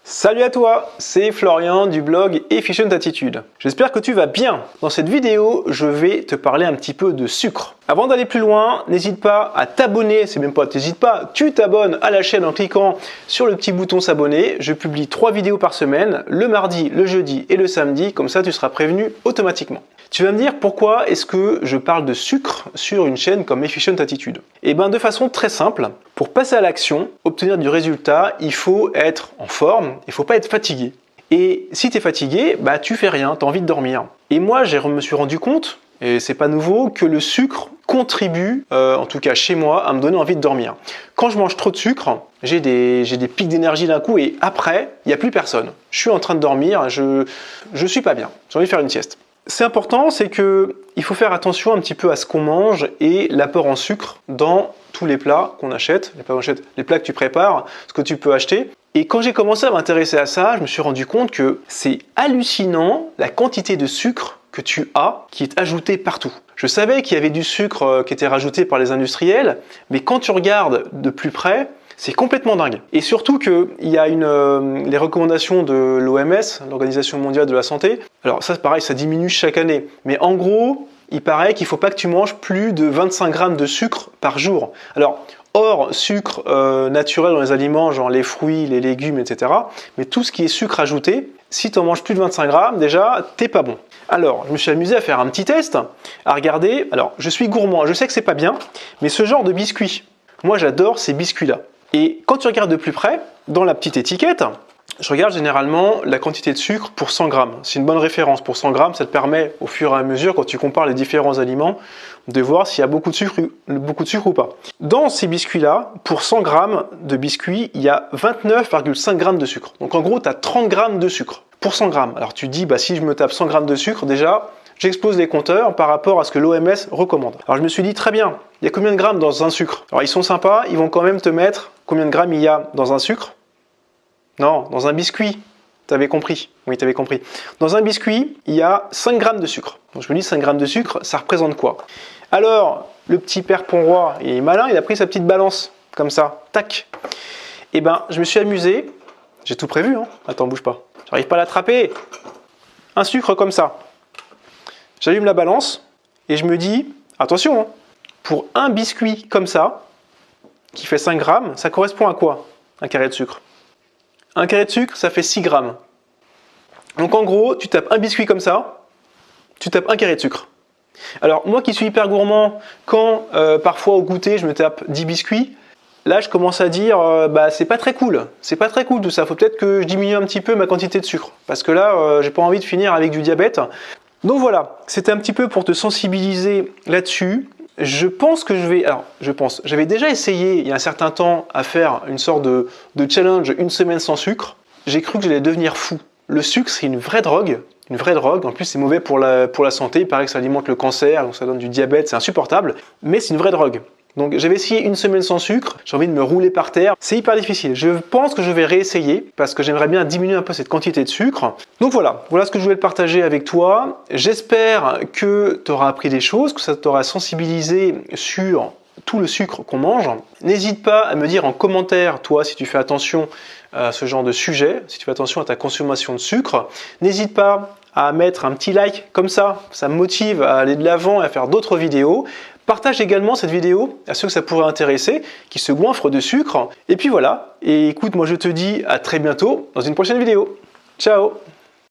Salut à toi, c'est Florian du blog Efficient Attitude. J'espère que tu vas bien. Dans cette vidéo, je vais te parler un petit peu de sucre. Avant d'aller plus loin, n'hésite pas à t'abonner, c'est même pas t'hésites pas, tu t'abonnes à la chaîne en cliquant sur le petit bouton s'abonner. Je publie 3 vidéos par semaine, le mardi, le jeudi et le samedi, comme ça tu seras prévenu automatiquement. Tu vas me dire pourquoi est-ce que je parle de sucre sur une chaîne comme Efficient Attitude? Eh bien de façon très simple, pour passer à l'action, obtenir du résultat, il faut être en forme, il ne faut pas être fatigué. Et si tu es fatigué, bah tu fais rien, tu as envie de dormir. Et moi je me suis rendu compte, et c'est pas nouveau, que le sucre contribue, en tout cas chez moi, à me donner envie de dormir. Quand je mange trop de sucre, j'ai des pics d'énergie d'un coup et après, il n'y a plus personne. Je suis en train de dormir, je suis pas bien, j'ai envie de faire une sieste. C'est important, c'est qu'il faut faire attention un petit peu à ce qu'on mange et l'apport en sucre dans tous les plats qu'on achète, les plats que tu prépares, ce que tu peux acheter. Et quand j'ai commencé à m'intéresser à ça, je me suis rendu compte que c'est hallucinant la quantité de sucre que tu as qui est ajoutée partout. Je savais qu'il y avait du sucre qui était rajouté par les industriels, mais quand tu regardes de plus près, c'est complètement dingue. Et surtout qu'il y a les recommandations de l'OMS, l'Organisation mondiale de la santé. Alors ça, c'est pareil, ça diminue chaque année. Mais en gros, il paraît qu'il ne faut pas que tu manges plus de 25 grammes de sucre par jour. Alors, hors sucre naturel dans les aliments, genre les fruits, les légumes, etc. Mais tout ce qui est sucre ajouté, si tu en manges plus de 25 grammes, déjà, t'es pas bon. Alors, je me suis amusé à faire un petit test, à regarder. Alors, je suis gourmand, je sais que c'est pas bien, mais ce genre de biscuits, moi j'adore ces biscuits-là. Et quand tu regardes de plus près, dans la petite étiquette, je regarde généralement la quantité de sucre pour 100 grammes. C'est une bonne référence. Pour 100 grammes, ça te permet, au fur et à mesure, quand tu compares les différents aliments, de voir s'il y a beaucoup de sucre ou pas. Dans ces biscuits-là, pour 100 grammes de biscuits, il y a 29,5 grammes de sucre. Donc en gros, tu as 30 grammes de sucre pour 100 grammes. Alors tu te dis, bah, si je me tape 100 grammes de sucre, déjà, j'explose les compteurs par rapport à ce que l'OMS recommande. Alors je me suis dit, très bien, il y a combien de grammes dans un sucre? Alors ils sont sympas, ils vont quand même te mettre combien de grammes il y a dans un sucre? Non, dans un biscuit. Tu avais compris. Oui, tu avais compris. Dans un biscuit, il y a 5 grammes de sucre. Donc je me dis, 5 grammes de sucre, ça représente quoi? Alors, le petit père Ponroy, il est malin, il a pris sa petite balance, comme ça, tac. Et ben, je me suis amusé, j'ai tout prévu, hein. Attends, bouge pas. J'arrive pas à l'attraper. Un sucre comme ça. J'allume la balance et je me dis, attention, hein, pour un biscuit comme ça, qui fait 5 grammes, ça correspond à quoi? Un carré de sucre. Un carré de sucre, ça fait 6 grammes. Donc en gros, tu tapes un biscuit comme ça, tu tapes un carré de sucre. Alors moi qui suis hyper gourmand, quand parfois au goûter je me tape 10 biscuits, là je commence à dire bah c'est pas très cool. C'est pas très cool tout ça, faut peut-être que je diminue un petit peu ma quantité de sucre. Parce que là, j'ai pas envie de finir avec du diabète. Donc voilà, c'était un petit peu pour te sensibiliser là-dessus. J'avais déjà essayé il y a un certain temps à faire une sorte de challenge 1 semaine sans sucre. J'ai cru que j'allais devenir fou. Le sucre, c'est une vraie drogue. Une vraie drogue. En plus, c'est mauvais pour la santé. Il paraît que ça alimente le cancer, donc ça donne du diabète. C'est insupportable. Mais c'est une vraie drogue. Donc j'avais essayé 1 semaine sans sucre, j'ai envie de me rouler par terre. C'est hyper difficile. Je pense que je vais réessayer parce que j'aimerais bien diminuer un peu cette quantité de sucre. Donc voilà ce que je voulais partager avec toi. J'espère que tu auras appris des choses, que ça t'aura sensibilisé sur tout le sucre qu'on mange. N'hésite pas à me dire en commentaire, toi, si tu fais attention à ce genre de sujet, si tu fais attention à ta consommation de sucre. N'hésite pas à mettre un petit like comme ça me motive à aller de l'avant et à faire d'autres vidéos. Partage également cette vidéo à ceux que ça pourrait intéresser, qui se goinfrent de sucre. Et puis voilà, et écoute, moi je te dis à très bientôt dans une prochaine vidéo. Ciao!